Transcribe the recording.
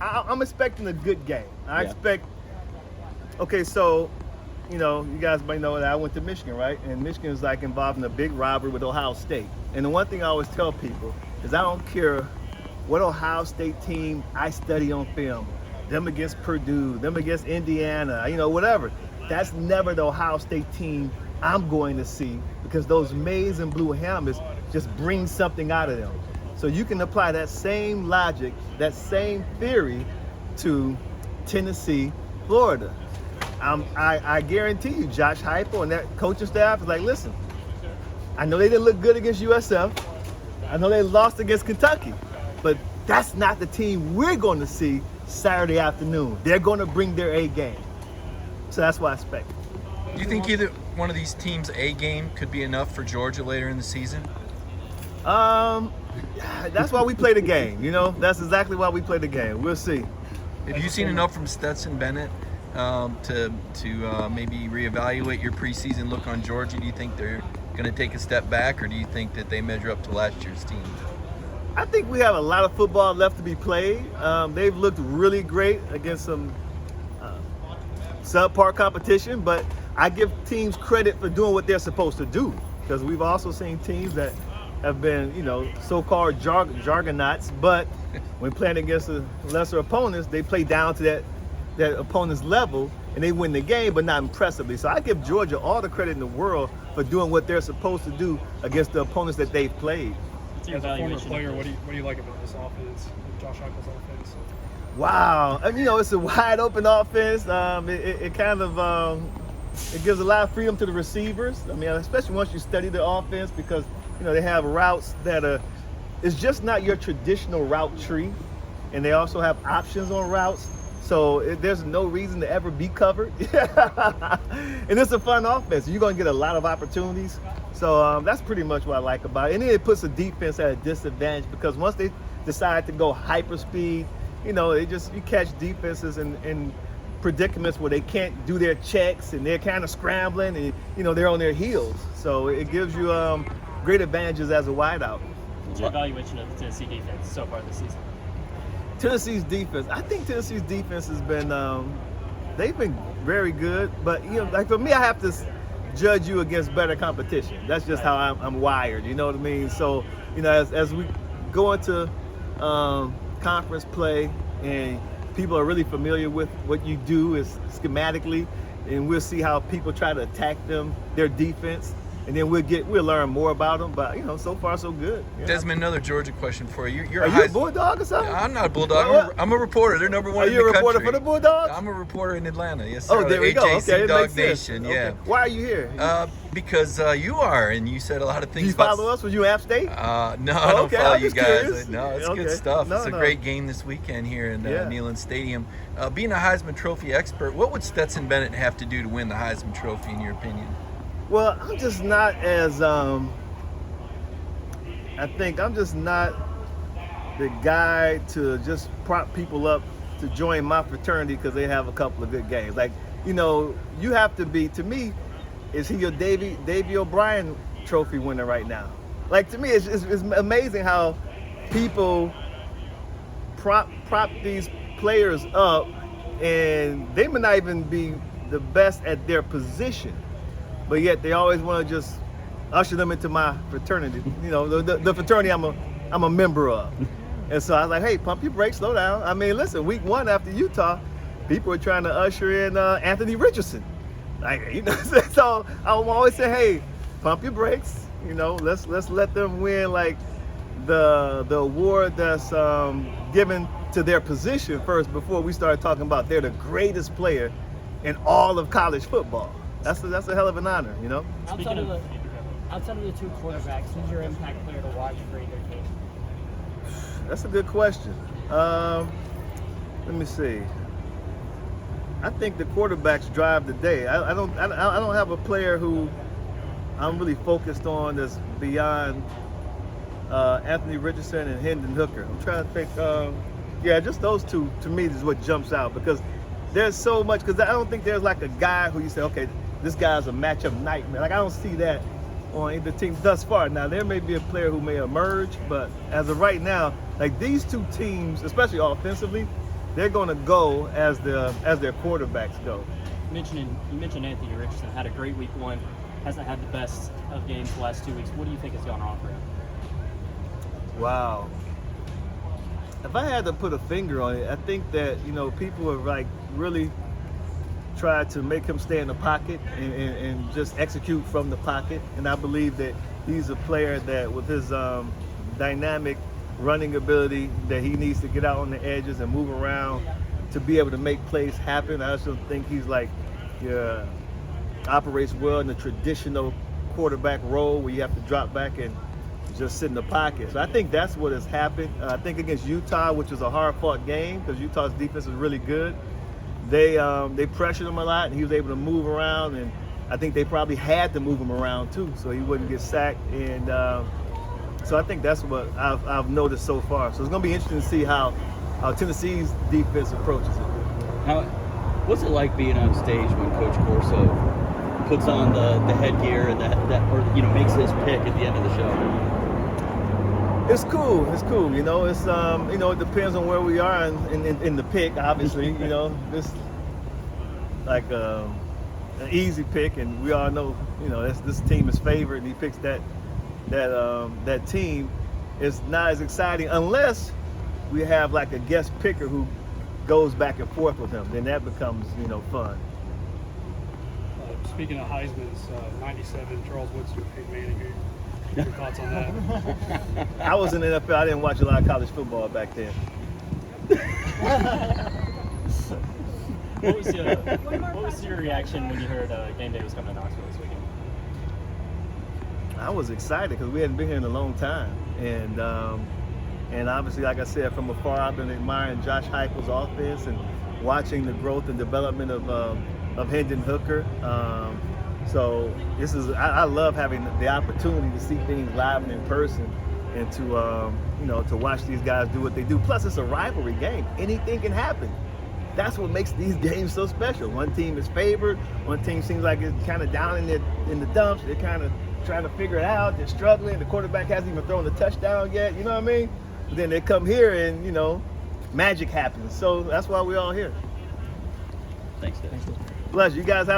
I'm expecting a good game. I expect. Okay, so, you guys might know that I went to Michigan, right? And Michigan is like involved in a big rivalry with Ohio State. And the one thing I always tell people is I don't care what Ohio State team I study on film, them against Purdue, them against Indiana, whatever. That's never the Ohio State team I'm going to see, because those maize and blue helmets just bring something out of them. So you can apply that same logic, that same theory to Tennessee, Florida. I guarantee you, Josh Heupel and that coaching staff is like, listen, I know they didn't look good against USF. I know they lost against Kentucky, but that's not the team we're going to see Saturday afternoon. They're going to bring their A game. So that's what I expect. Do you think either one of these teams' A game could be enough for Georgia later in the season? That's why we play the game. That's exactly why we play the game. We'll see. Have you seen enough from Stetson Bennett to maybe reevaluate your preseason look on Georgia? Do you think they're going to take a step back, or do you think that they measure up to last year's team? I think we have a lot of football left to be played. They've looked really great against some subpar competition, but I give teams credit for doing what they're supposed to do, because we've also seen teams that have been, so-called jargonauts, but when playing against the lesser opponents, they play down to that opponent's level and they win the game, but not impressively. So I give Georgia all the credit in the world for doing what they're supposed to do against the opponents that they've played. As a former player, what do you like about this offense, Josh Heupel's offense? Wow, it's a wide open offense. It kind of it gives a lot of freedom to the receivers. Especially once you study the offense, because they have routes that it's just not your traditional route tree, and they also have options on routes. So there's no reason to ever be covered. And it's a fun offense. You're going to get a lot of opportunities. So that's pretty much what I like about it. And then it puts the defense at a disadvantage, because once they decide to go hyper speed, you catch defenses in predicaments where they can't do their checks and they're kind of scrambling and, they're on their heels. So it gives you great advantages as a wideout. What's your evaluation of the Tennessee defense so far this season? Tennessee's defense, I think Tennessee's defense has been, they've been very good. But, like for me, I have to judge you against better competition. That's just how I'm wired, you know what I mean? So, as we go into conference play and people are really familiar with what you do is schematically, and we'll see how people try to attack their defense. And then we'll learn more about them. But, so far so good. Desmond, another Georgia question for you. Are you a Bulldog or something? I'm not a Bulldog. I'm a reporter. They're number one in the country. Are you a reporter for the Bulldogs? I'm a reporter in Atlanta. Yes, sir. Oh, there we go. Okay, Dog Nation. Okay. Yeah. Why are you here? Because you are, and you said a lot of things. Do you follow us? Was you App State? No, I don't follow you guys. Curious. No, it's good stuff. It's a great game this weekend here in Neyland Stadium. Being a Heisman Trophy expert, what would Stetson Bennett have to do to win the Heisman Trophy, in your opinion? Well, I'm just not as, I think I'm just not the guy to just prop people up to join my fraternity because they have a couple of good games. Like, you have to be, to me, is he your Davey O'Brien trophy winner right now? Like, to me, it's amazing how people prop these players up, and they may not even be the best at their position, but yet they always want to just usher them into my fraternity. The fraternity I'm a member of. And so I was like, hey, pump your brakes, slow down. Listen, week 1 after Utah, people were trying to usher in Anthony Richardson. So I'm always saying, hey, pump your brakes. Let's let them win like the award that's given to their position first before we start talking about they're the greatest player in all of college football. That's a hell of an honor, Outside of the two quarterbacks, who's your impact player to watch for either team? That's a good question. Let me see. I think the quarterbacks drive the day. I don't have a player who I'm really focused on that's beyond Anthony Richardson and Hendon Hooker. I'm trying to think. Just those two to me is what jumps out, because there's so much. Because I don't think there's like a guy who you say, okay, this guy's a matchup nightmare. Like, I don't see that on either team thus far. Now, there may be a player who may emerge, but as of right now, like, these two teams, especially offensively, they're going to go as their quarterbacks go. You mentioned Anthony Richardson had a great week one, hasn't had the best of games the last 2 weeks. What do you think has gone wrong for him? Wow. If I had to put a finger on it, I think that, people have like really tried to make him stay in the pocket and just execute from the pocket. And I believe that he's a player that with his dynamic running ability, that he needs to get out on the edges and move around to be able to make plays happen. I also think he's like, operates well in the traditional quarterback role where you have to drop back and just sit in the pocket. So I think that's what has happened. I think against Utah, which was a hard-fought game because Utah's defense is really good, they pressured him a lot, and he was able to move around, and I think they probably had to move him around too so he wouldn't get sacked. And so I think that's what I've noticed so far. So it's going to be interesting to see how Tennessee's defense approaches it. What's it like being on stage when Coach Corso puts on the headgear and makes his pick at the end of the show? It's cool. It's it depends on where we are in the pick. Obviously, this like an easy pick, and we all know this team is favored, and he picks that team. It's not as exciting unless we have like a guest picker who goes back and forth with him. Then that becomes fun. Speaking of Heisman's, 97, Charles Woodson, Peyton Manning. Your thoughts on that? I was in the NFL. I didn't watch a lot of college football back then. What was your reaction when you heard game day was coming to Knoxville this weekend? I was excited because we hadn't been here in a long time, and obviously, like I said, from afar, I've been admiring Josh Heupel's offense and watching the growth and development of Hendon Hooker. So I love having the opportunity to see things live and in person, and to watch these guys do what they do. Plus, it's a rivalry game. Anything can happen. That's what makes these games so special. One team is favored. One team seems like it's kind of down in the dumps. They're kind of trying to figure it out. They're struggling. The quarterback hasn't even thrown a touchdown yet. You know what I mean? But then they come here and magic happens. So that's why we're all here. Thanks, Dave. Bless you guys. Have